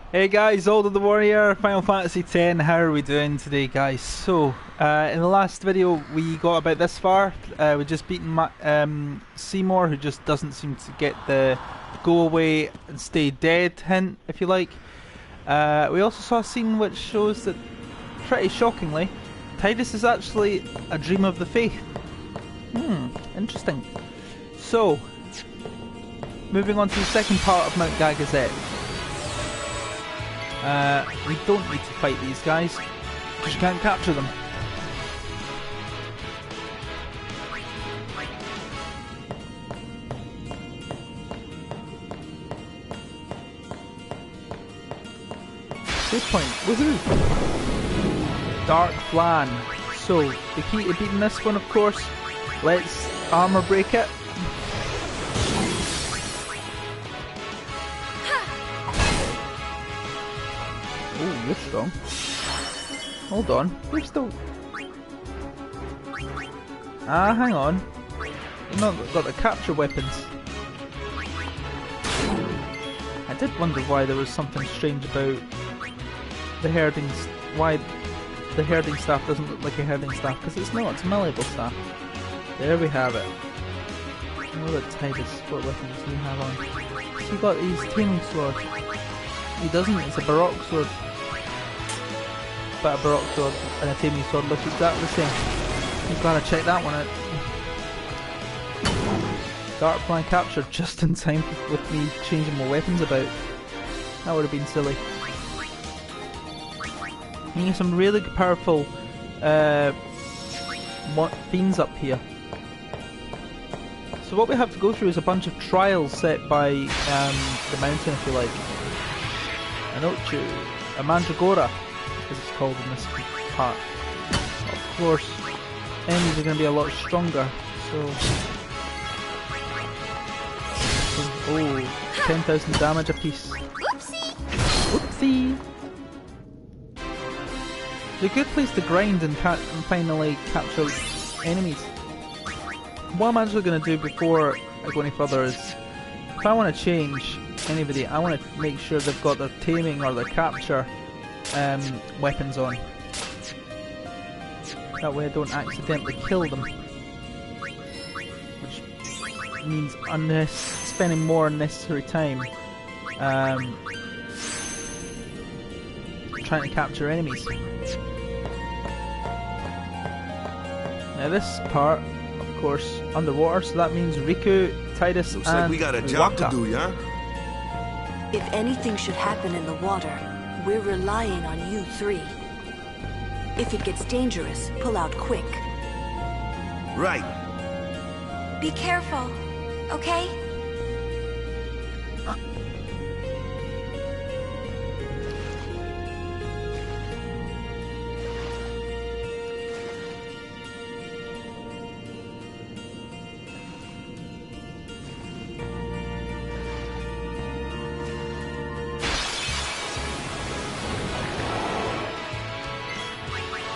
Hey guys, AldoTheWarrior, Final Fantasy X. How are we doing today, guys? So, in the last video we got about this far. We just beaten Seymour, who just doesn't seem to get the go away and stay dead hint, if you like. We also saw a scene which shows that, pretty shockingly, Tidus is actually a dream of the faith. Interesting. So, moving on to the second part of Mount Gagazet. We don't need to fight these guys, because you can't capture them. Save point, woohoo! Dark Flan. So, the key to beating this one, of course, let's armor break it. Oh, you're strong. Hold on, you're still... Ah, hang on. You've not got the capture weapons. I did wonder why there was something strange about the herding... Why the herding staff doesn't look like a herding staff, because it's not, it's a malleable staff. There we have it. I know that Tidus, what weapons do you have on? So you got these taming swords. He doesn't, it's a Baroque sword. But a Baroque sword and a taming sword look exactly the same. You've got to check that one out. Dark Plan captured just in time with me changing my weapons about. That would have been silly. You need some really powerful fiends up here. So what we have to go through is a bunch of trials set by the mountain, if you like. Anochu, a Mandragora, as it's called in this part. Of course, enemies are going to be a lot stronger, so... Oh, 10,000 damage apiece. Oopsie! Oopsie! It's a good place to grind and finally capture enemies. What I'm actually going to do before I go any further is, if I want to change anybody, I want to make sure they've got their taming or their capture weapons on. That way I don't accidentally kill them. Which means spending more unnecessary time trying to capture enemies. Now this part, of course, underwater, so that means Riku, Tidus, Looks and like we got a job to do, yeah? If anything should happen in the water, we're relying on you three. If it gets dangerous, pull out quick. Right. Be careful, okay?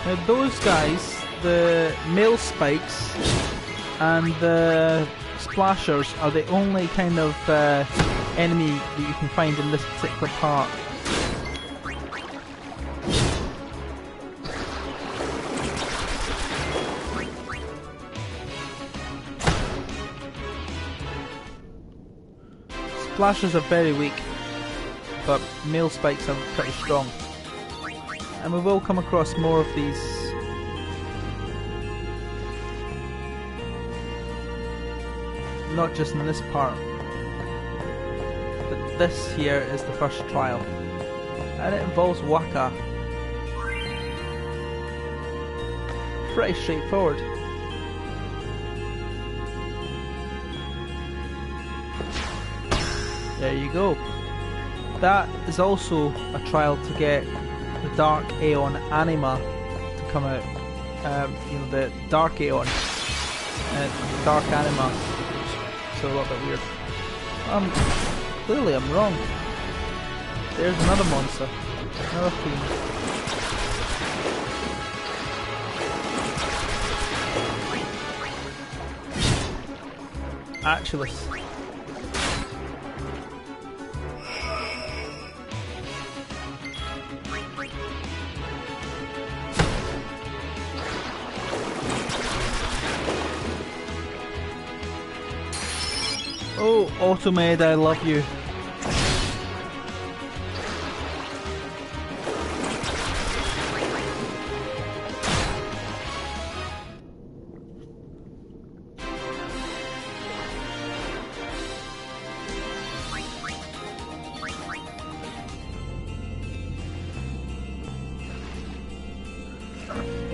Now those guys, the male spikes and the splashers, are the only kind of enemy that you can find in this particular part. Splashers are very weak, but male spikes are pretty strong. And we will come across more of these. Not just in this part, but this here is the first trial. And it involves Waka. Pretty straightforward. There you go. That is also a trial to get the Dark Aeon Anima to come out. You know, the Dark Aeon. Dark Anima. So a little bit weird. Clearly I'm wrong. There's another monster. Another fiend. Actualist. Oh, Automaid, I love you.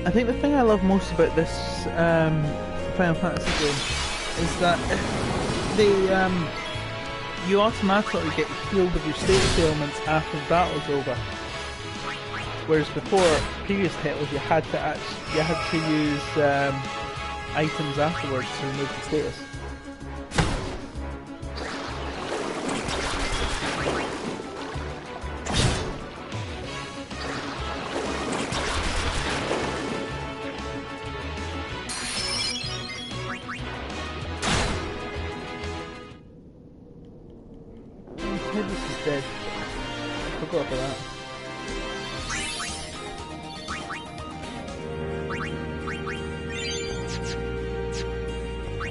I think the thing I love most about this Final Fantasy game is that you automatically get healed of your status ailments after the battle's over. Whereas before, previous titles, you had to use items afterwards to remove the status. This is dead. I forgot about that.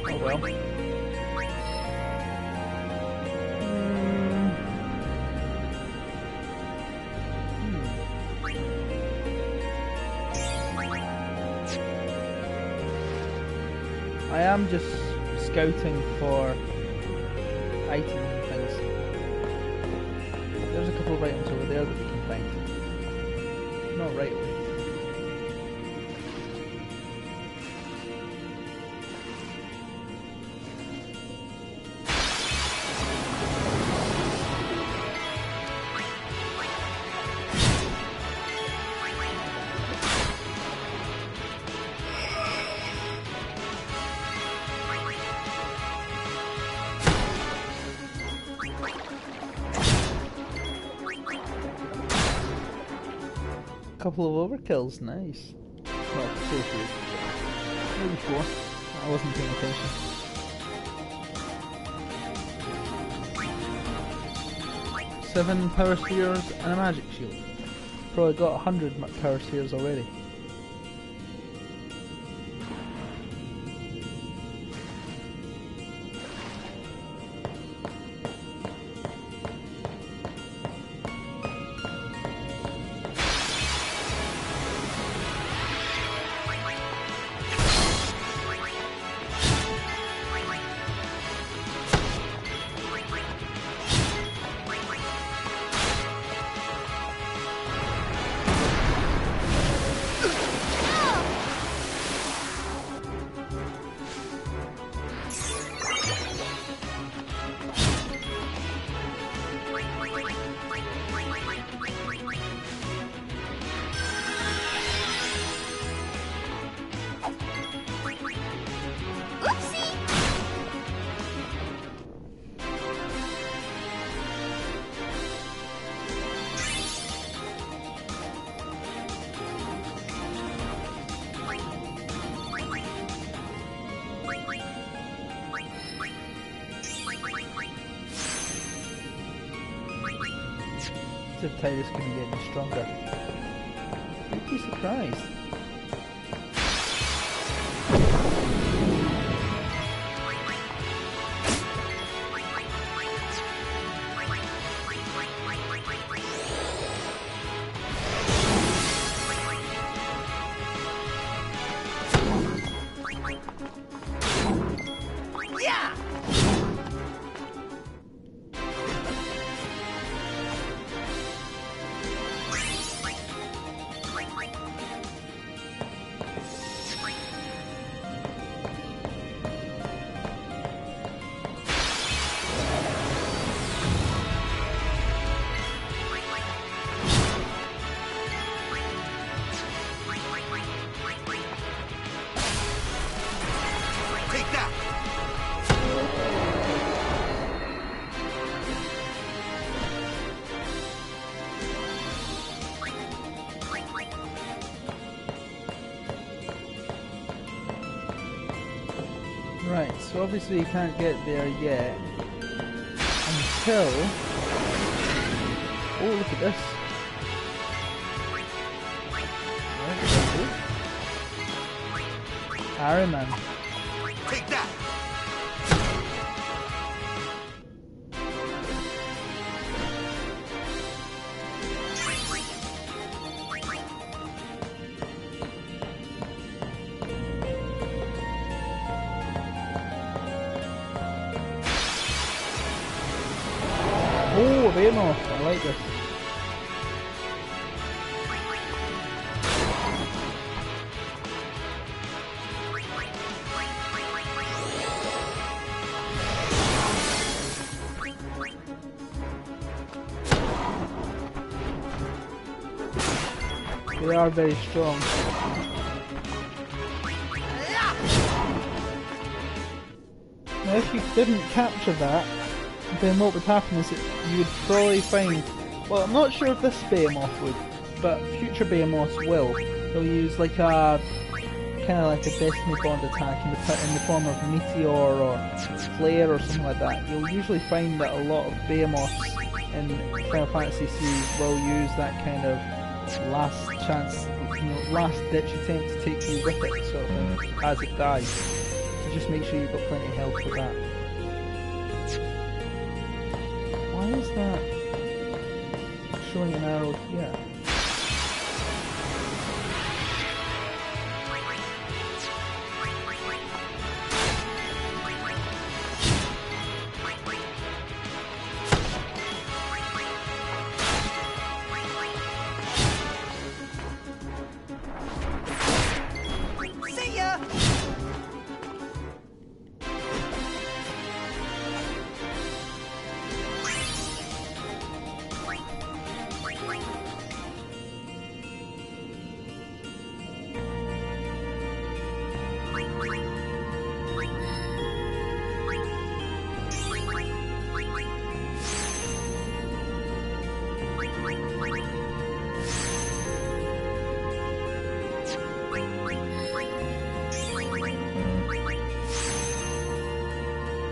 Oh well. I am just scouting for items and things. There's a couple of items over there that we can find. Not right away. Couple of overkills, nice. Well, 2 or 3. Maybe 4. I wasn't paying attention. Seven power spheres and a magic shield. Probably got 100 power spheres already. If Titus couldn't get any stronger. You'd be surprised. Right, so obviously you can't get there yet until... Oh, look at this. Iron Man. Take that. Oh, a behemoth. I like this. They are very strong. Now if you didn't capture that, then what would happen is that you would probably find... Well, I'm not sure if this behemoth would, but future behemoths will. They'll use like a... kind of like a Destiny Bond attack in the form of meteor or flare or something like that. You'll usually find that a lot of behemoths in Final Fantasy series will use that kind of last chance, last ditch attempt to take you with it sort of thing as it dies. So just make sure you've got plenty of health for that. Why is that showing an arrow here?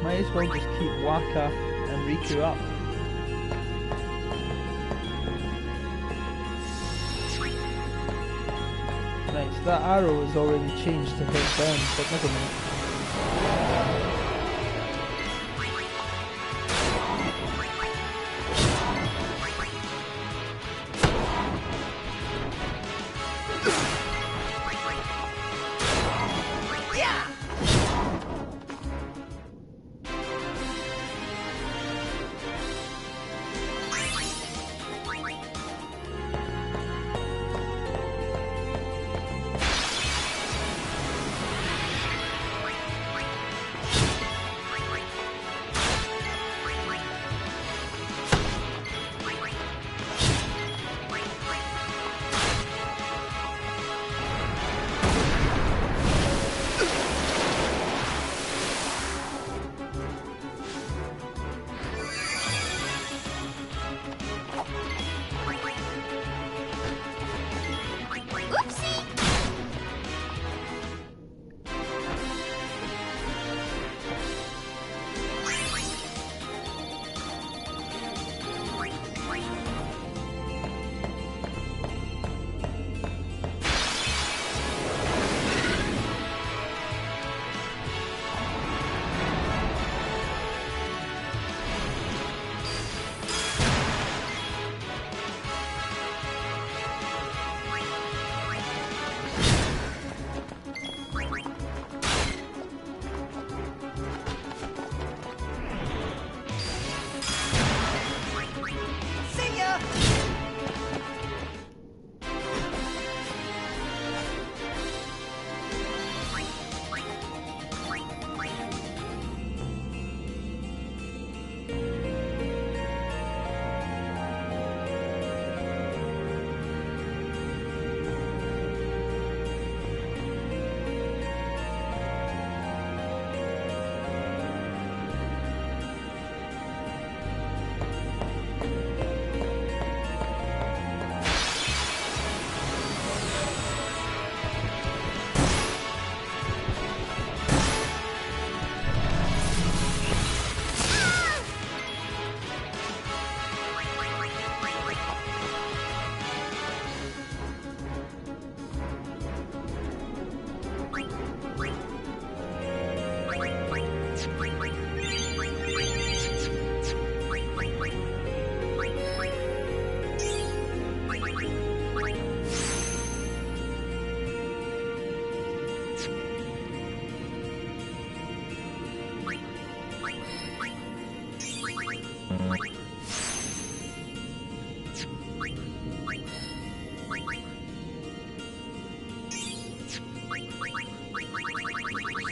Might as well just keep Waka and Riku up. Right, so that arrow is already changed to hit down, but never mind.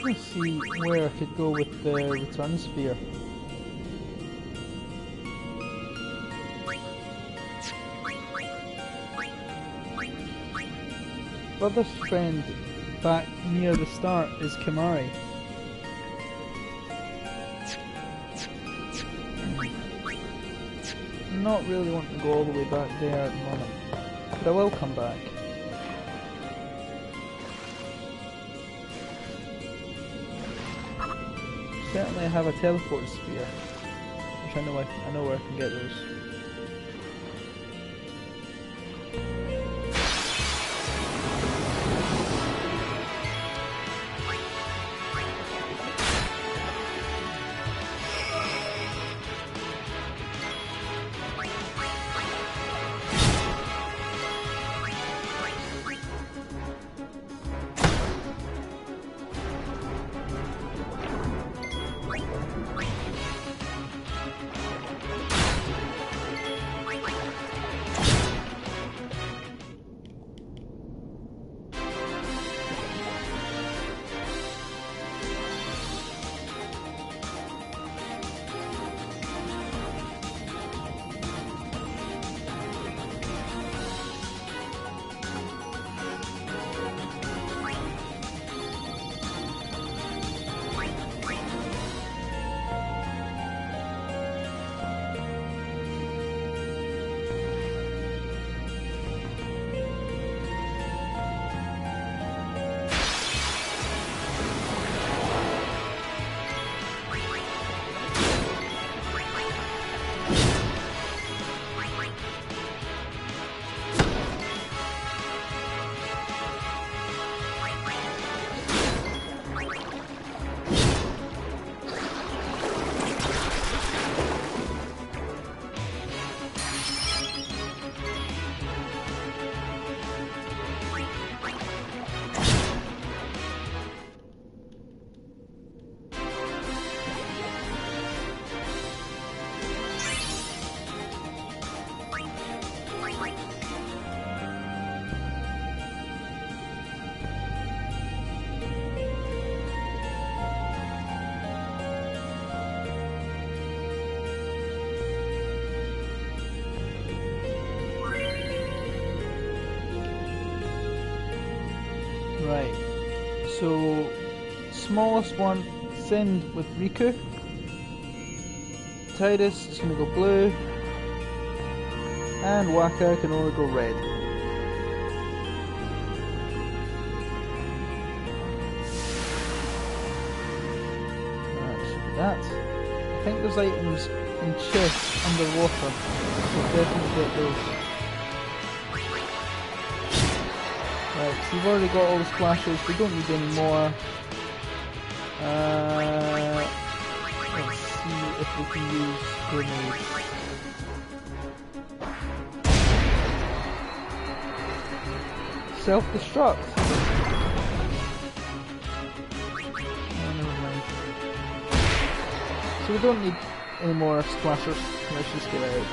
Let's see where I could go with the return sphere. Furthest friend back near the start is Kamari. I'm not really wanting to go all the way back there at the moment, but I will come back. Certainly I have a teleport sphere, which I know where I can get those. Right, so smallest one, send with Riku. Titus is going to go blue, and Waka can only go red. That should be that. I think there's items in chests underwater, so definitely get those. Right, so we've already got all the splashes, we don't need any more. Let's see if we can use grenades. Self-destruct! Oh, never mind. So we don't need any more splashers, let's just get out.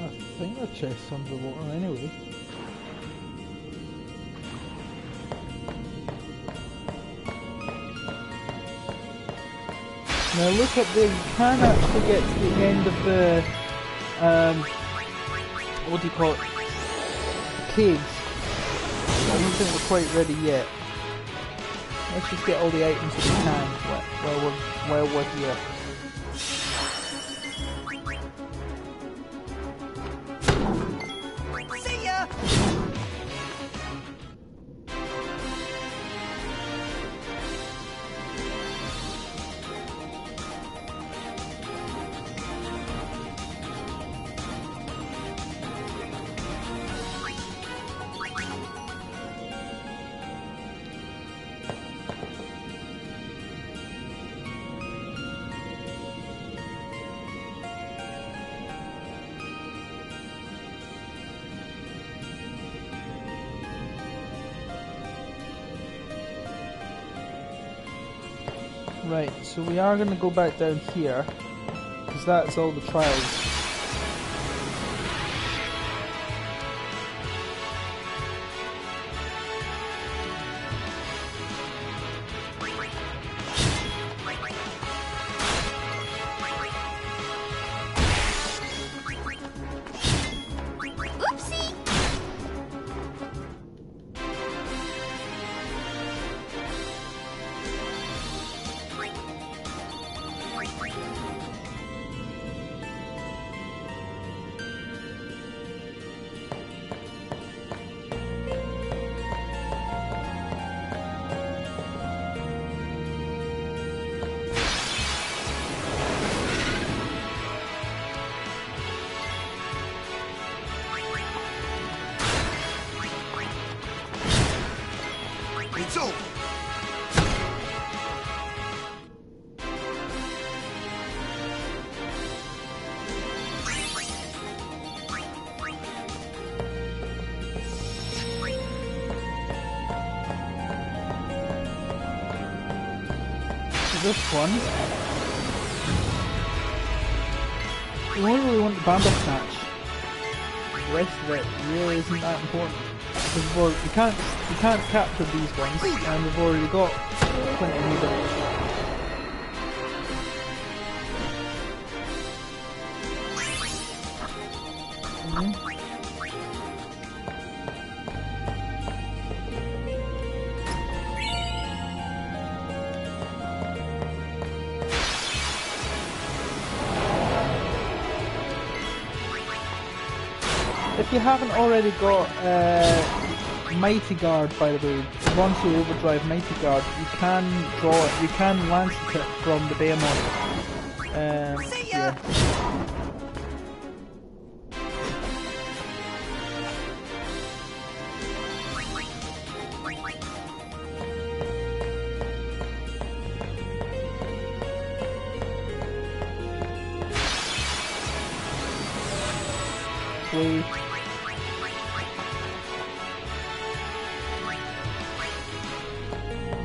I think our chest's underwater anyway. Now look up there, you can actually get to the end of the, what do you call it, caves. I don't think we're quite ready yet. Let's just get all the items that we can while we're here. See ya! Right, so we are going to go back down here, because that's all the trials. Oopsie! It's over. This one, we only really want the Bandersnatch. The rest of it really isn't that important. Because we can't capture these ones, and we've already got plenty of new damage. If you haven't already got Mighty Guard, by the way, once you overdrive Mighty Guard, you can draw it, you can lance it from the Behemoth. Yeah. Wait.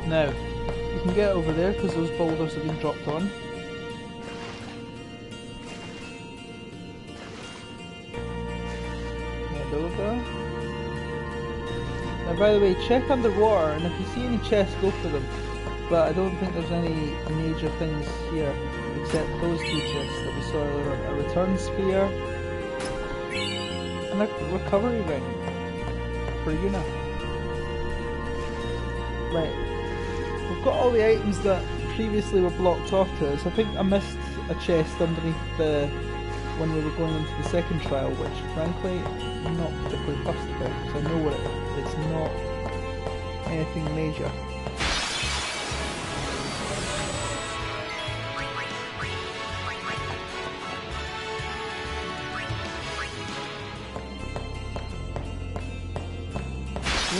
Now, you can get over there because those boulders have been dropped on. Head over. Now, by the way, check underwater, and if you see any chests, go for them. But I don't think there's any major things here, except those two chests that we saw earlier. A return spear, and a recovery ring for Yuna. Right. We've got all the items that previously were blocked off to us. I think I missed a chest underneath the... when we were going into the second trial, which frankly I'm not particularly fussed about, because I know what it's not anything major.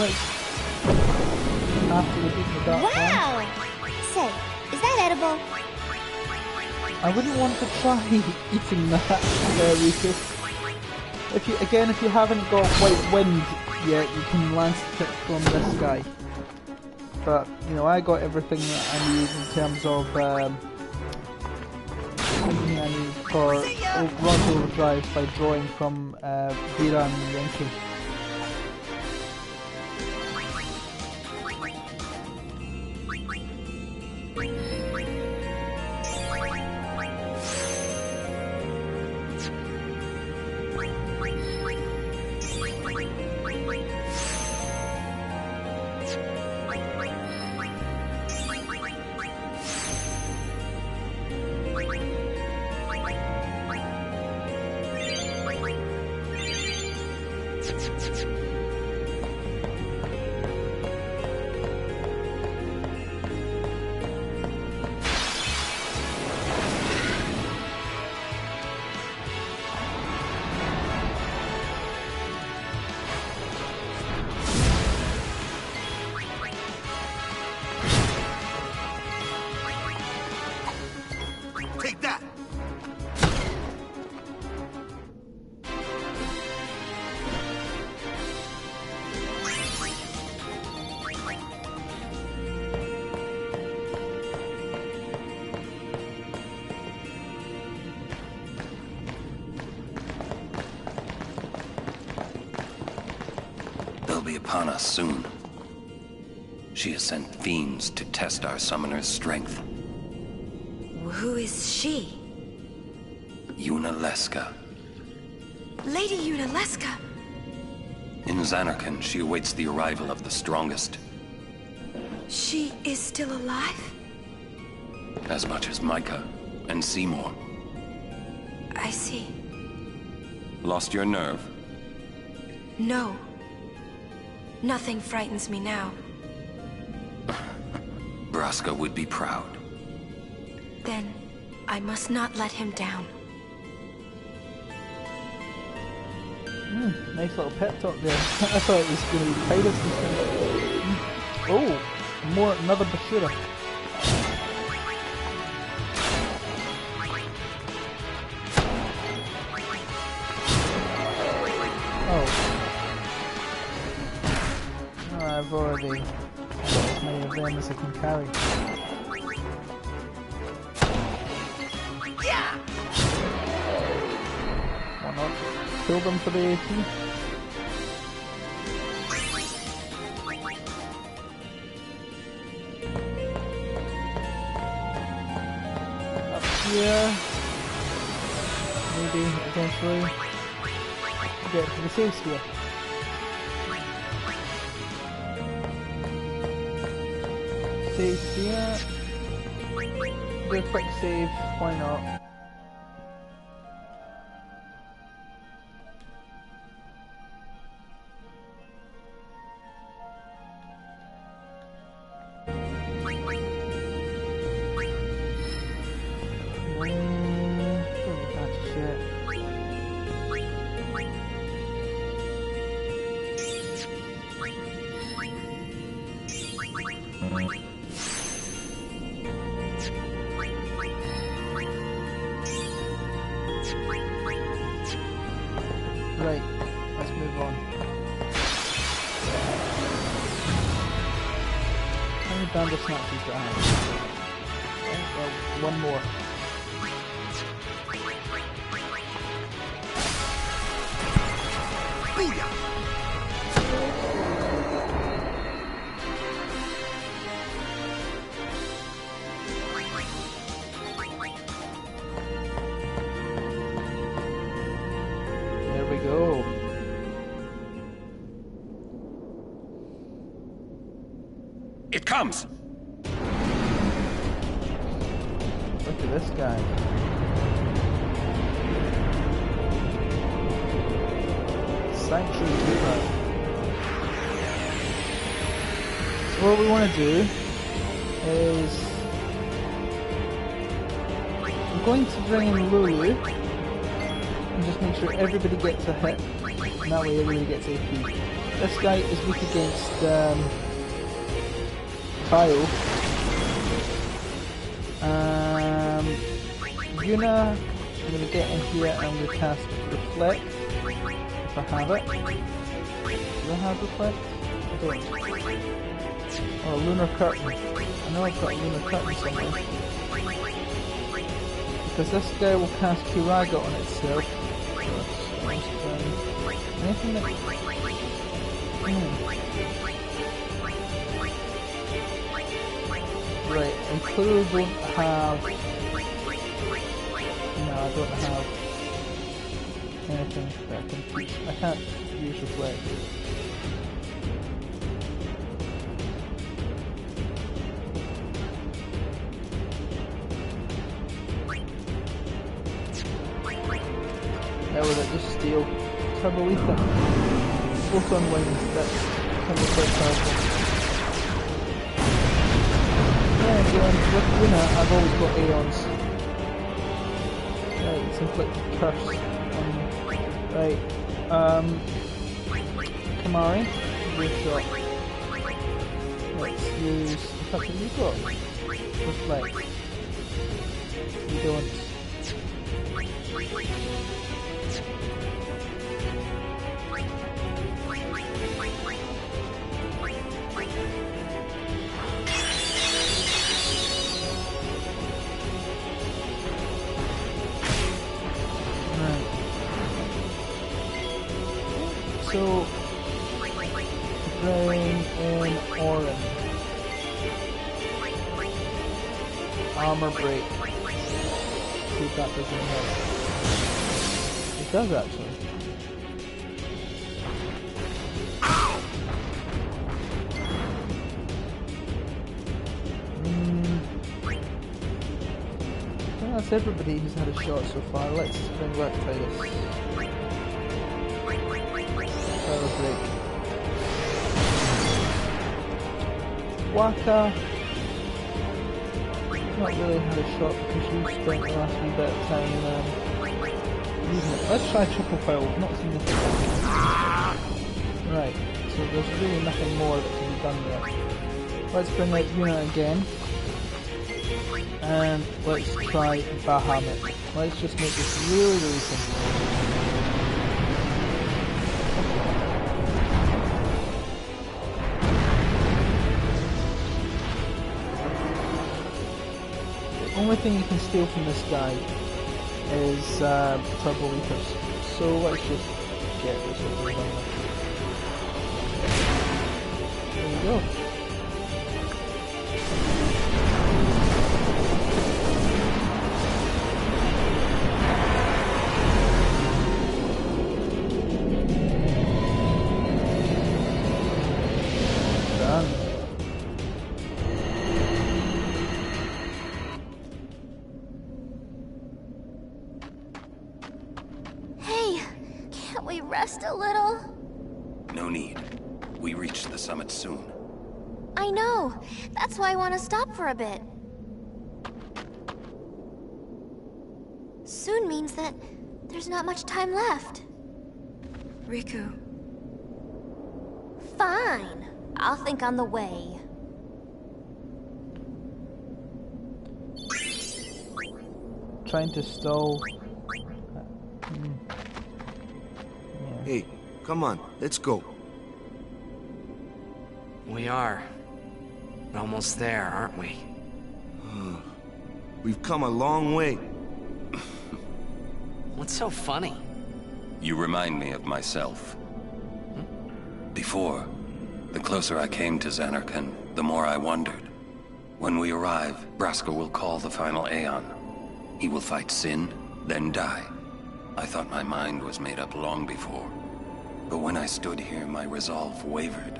Right. After we beat the dark one. Wow! Say, is that edible? I wouldn't want to try eating that, Rufus. If you haven't got White Wind yet, you can lance it from this guy. But you know, I got everything that I need in terms of everything I need for Rod Overdrive by drawing from Vera and Yankee. Take that! They'll be upon us soon. She has sent fiends to test our summoner's strength. Who is she? Unaleska. Lady Unaleska. In Zanarkand, she awaits the arrival of the strongest. She is still alive? As much as Micah and Seymour. I see. Lost your nerve? No. Nothing frightens me now. Braska would be proud. Then, I must not let him down. Nice little pep talk there. I thought it was going to be pirates and stuff. Oh, another Bashura. Oh, I've already got as many of them as I can carry. Why not? Kill them for the AP. Up here. Maybe eventually get to the save sphere. Save sphere. Do a quick save, why not? Right, let's move on. How many Bandersnatches do I have? Okay, well, one more. There we go. It comes! Look at this guy. Sanctuary Keeper. So what we want to do is I'm going to bring in Lulu and just make sure everybody gets a hit, and that way everybody gets AP. This guy is weak against Kyle. Yuna, I'm going to get in here and I'm going to cast Reflect, if I have it. Do I have Reflect? I don't. Oh, Lunar Curtain. I know I've got Lunar Curtain somewhere. Because this guy will cast Kiraga on itself. Anything that... Right, I clearly don't have... No, I don't have anything that I can teach. I can't use Reflect. How would it just steal? Turbo Ether. Both on wings, that's kind of quite powerful. Yeah, again, with Luna, I've always got Aeons. Right, it's inflicted curse. Right, Kamari, your shot. Let's use... In fact, what have you got? Reflect. You don't. So, bring in Orin. Armor break. See if that doesn't help. It does actually. I think that's everybody who's had a shot so far. Let's bring back Titus. Break. Waka. Not really had a shot because you spent the last wee bit of time using it. Let's try triple foul, not significant. Right, so there's really nothing more that can be done there. Let's bring out Yuna again. And let's try Bahamut. Let's just make this really, really simple. The only thing you can steal from this guy is Turbo Leapers. So let's just get this over and done with. There we go. Done. Rest a little? No need. We reach the summit soon. I know. That's why I want to stop for a bit. Soon means that there's not much time left. Riku. Fine. I'll think on the way. Trying to stall. Hey, come on, let's go. We are. We're almost there, aren't we? We've come a long way. What's so funny? You remind me of myself. Before, the closer I came to Zanarkand, the more I wondered. When we arrive, Braska will call the final Aeon. He will fight Sin, then die. I thought my mind was made up long before. But when I stood here, my resolve wavered.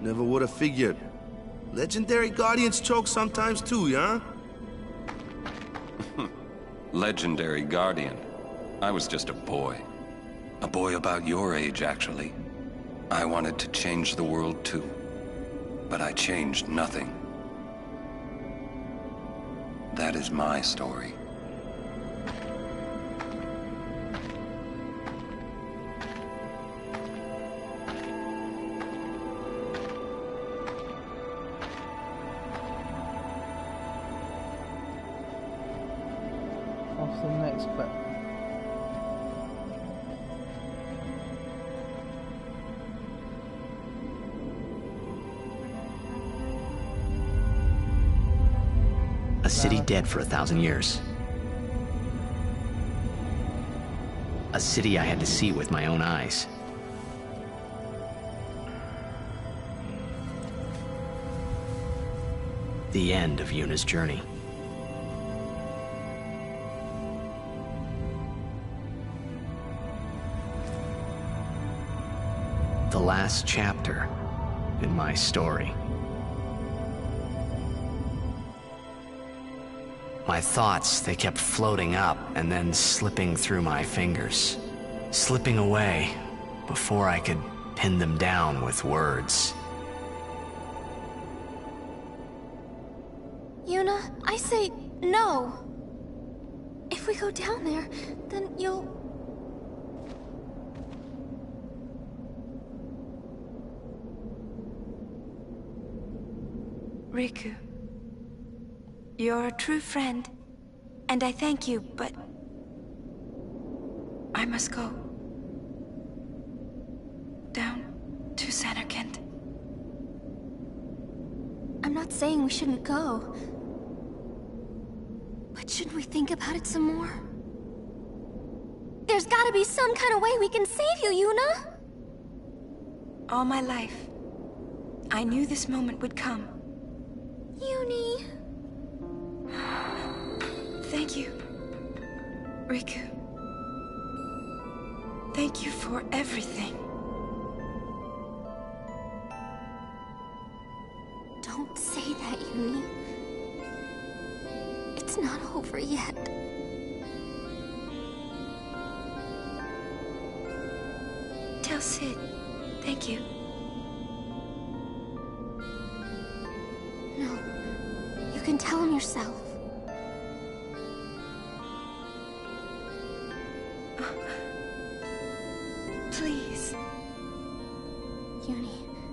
Never would have figured. Legendary Guardians choke sometimes too, yeah? Legendary Guardian. I was just a boy. A boy about your age, actually. I wanted to change the world too. But I changed nothing. That is my story. Off to the next bit. A city dead for 1,000 years. A city I had to see with my own eyes. The end of Yuna's journey. The last chapter in my story. My thoughts, they kept floating up and then slipping through my fingers. Slipping away before I could pin them down with words. Yuna, I say no. If we go down there, then you'll... Riku, you're a true friend, and I thank you, but I must go. Down to Zanarkand. I'm not saying we shouldn't go. But shouldn't we think about it some more? There's gotta be some kind of way we can save you, Yuna! All my life, I knew this moment would come. Yuni... Thank you, Riku. Thank you for everything. Don't say that, Yuni. It's not over yet. Tell Sid, thank you. No, you can tell him yourself. Please. Yuni,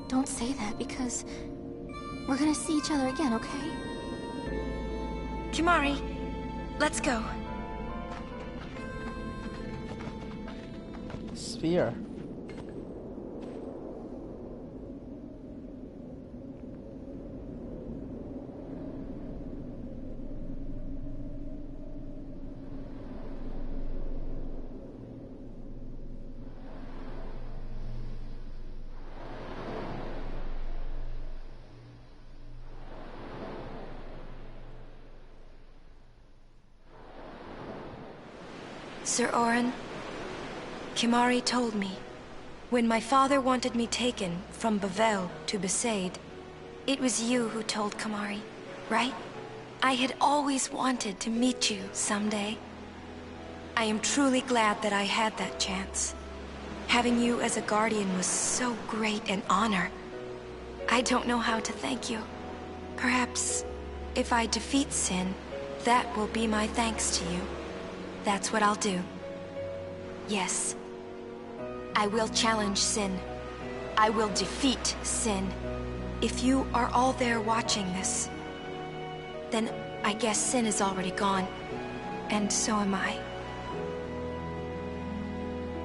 don't say that because we're gonna see each other again, okay? Kimari, let's go. Sphere. Sir Orin, Kimari told me, when my father wanted me taken from Bavel to Besaid, it was you who told Kimari, right? I had always wanted to meet you someday. I am truly glad that I had that chance. Having you as a guardian was so great an honor. I don't know how to thank you. Perhaps, if I defeat Sin, that will be my thanks to you. That's what I'll do. Yes. I will challenge Sin. I will defeat Sin. If you are all there watching this, then I guess Sin is already gone. And so am I.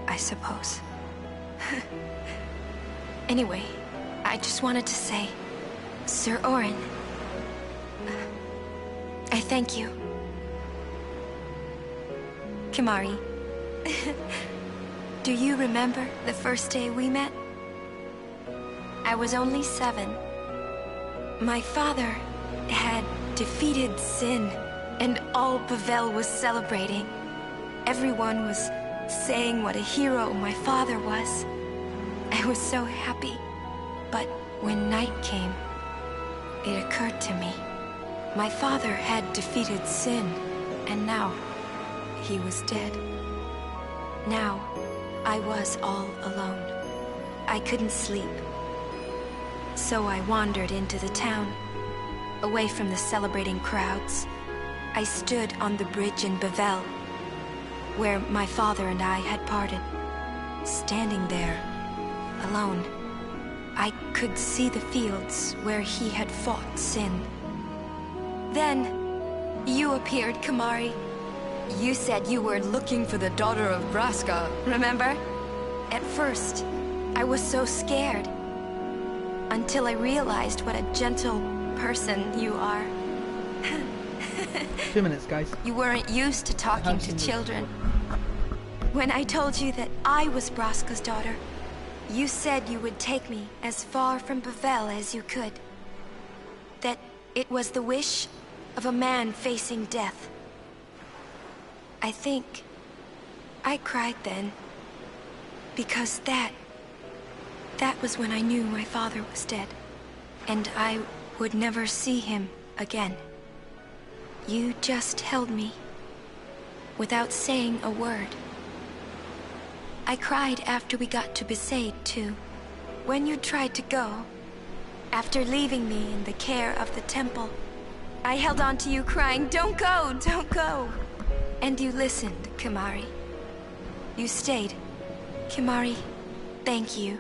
I suppose. Anyway, I just wanted to say, Sir Orin, I thank you. Kimari, do you remember the first day we met? I was only 7. My father had defeated Sin, and all Bavel was celebrating. Everyone was saying what a hero my father was. I was so happy. But When night came, it occurred to me. My father had defeated sin, and now he was dead. Now, I was all alone. I couldn't sleep. So I wandered into the town, away from the celebrating crowds. I stood on the bridge in Bavel, where my father and I had parted. Standing there, alone, I could see the fields where he had fought sin. Then, you appeared, Kimahri. You said you were looking for the daughter of Braska, remember? At first, I was so scared. Until I realized what a gentle person you are. 2 minutes, guys. You weren't used to talking to children. When I told you that I was Braska's daughter, you said you would take me as far from Bavel as you could. That it was the wish of a man facing death. I think I cried then, because that was when I knew my father was dead, and I would never see him again. You just held me, without saying a word. I cried after we got to Besaid, too. When you tried to go, after leaving me in the care of the temple, I held on to you crying, "Don't go, don't go." And you listened, Kimahri. You stayed. Kimahri, thank you.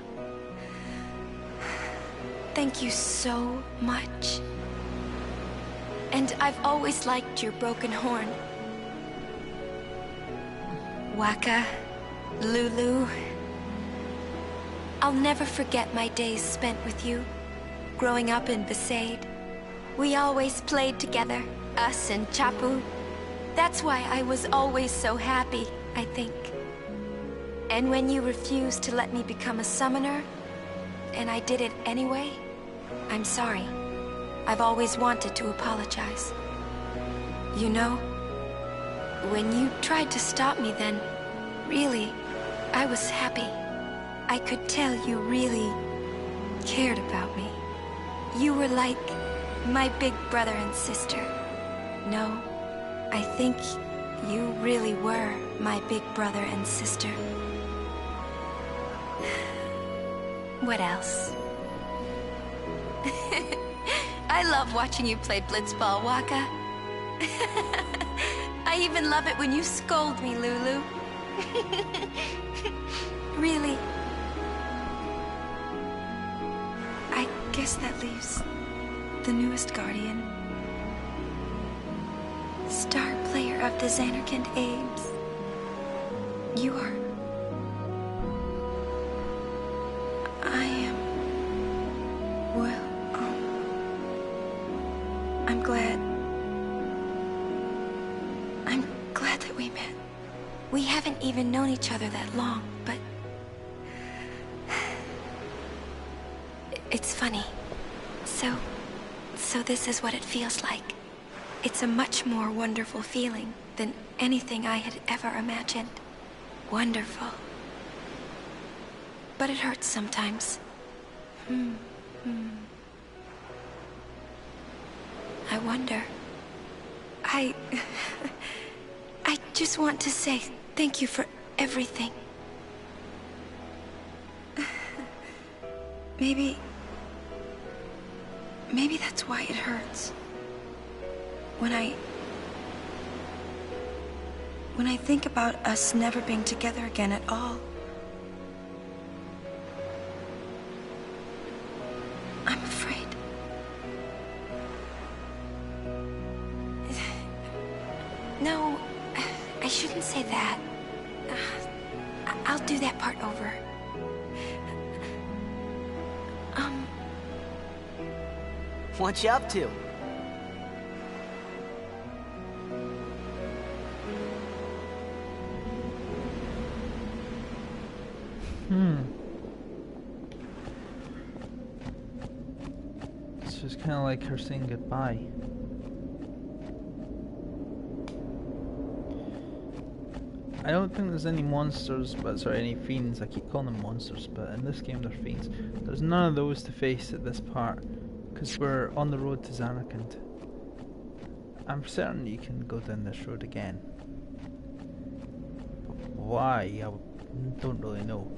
Thank you so much. And I've always liked your broken horn. Waka, Lulu. I'll never forget my days spent with you, growing up in Besaid. We always played together, us and Chapu. That's why I was always so happy, I think. And when you refused to let me become a summoner, and I did it anyway, I'm sorry. I've always wanted to apologize. You know, when you tried to stop me then, really, I was happy. I could tell you really cared about me. You were like my big brother and sister. No, I think you really were my big brother and sister. What else? I love watching you play blitzball, Waka. I even love it when you scold me, Lulu. Really. I guess that leaves the newest Guardian. Star player of the Zanarkand Abes. You are... I am... Well, I'm glad that we met. We haven't even known each other that long, but... It's funny. So this is what it feels like. It's a much more wonderful feeling than anything I had ever imagined. Wonderful. But it hurts sometimes. I wonder. I just want to say thank you for everything. Maybe that's why it hurts. When I think about us never being together again at all. I'm afraid. No, I shouldn't say that. I'll do that part over. What you up to? It's just kind of like her saying goodbye. I don't think there's any monsters, but sorry, any fiends. I keep calling them monsters, but in this game they're fiends. There's none of those to face at this part, because we're on the road to Zanarkand. I'm certain you can go down this road again. But why? I don't really know.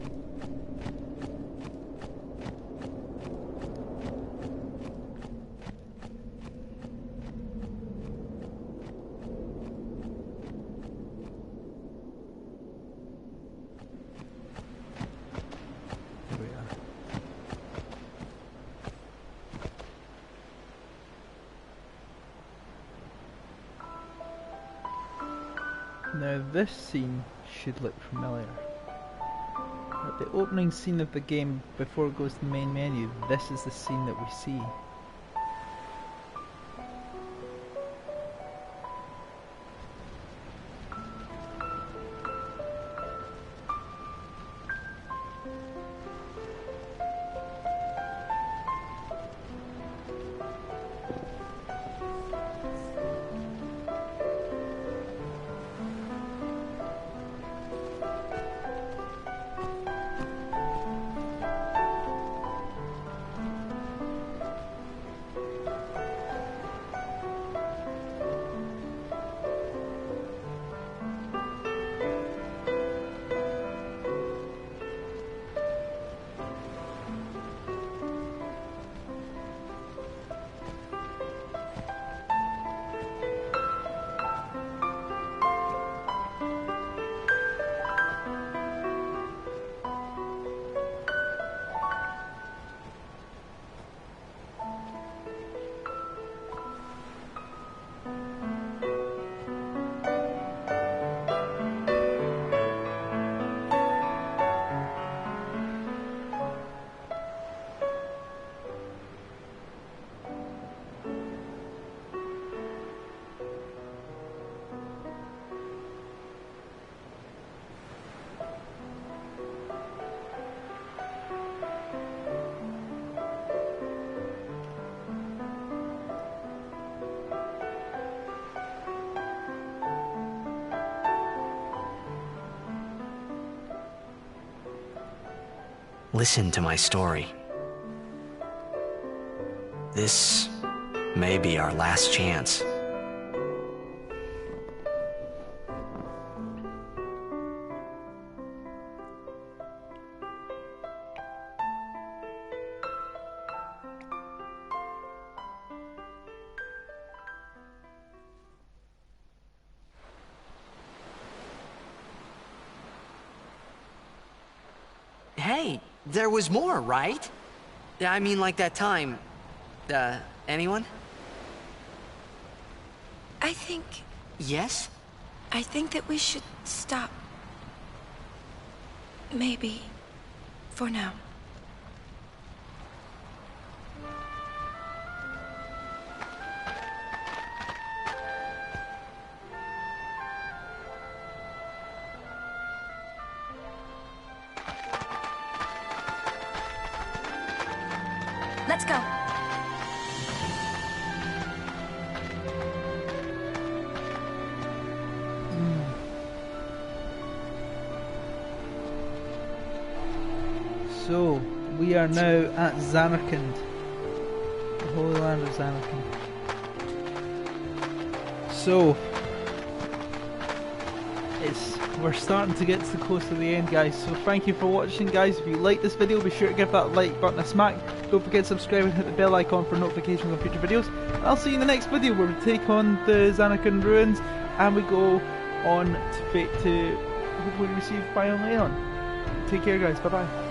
Now this scene should look familiar. At the opening scene of the game, before it goes to the main menu, this is the scene that we see. Listen to my story. This may be our last chance. Hey, there was more, right? I mean, like that time. Anyone? I think... Yes? I think that we should stop. Maybe. For now. Let's go. So, we are now at Zanarkand, the Holy Land of Zanarkand. So, we're starting to get so close to the end, guys. So thank you for watching, guys. If you like this video, be sure to give that like button a smack. Don't forget to subscribe and hit the bell icon for notifications on future videos. And I'll see you in the next video where we take on the Zanarkand ruins and we go on to fate to hopefully receive Final Aeon. Take care, guys. Bye bye.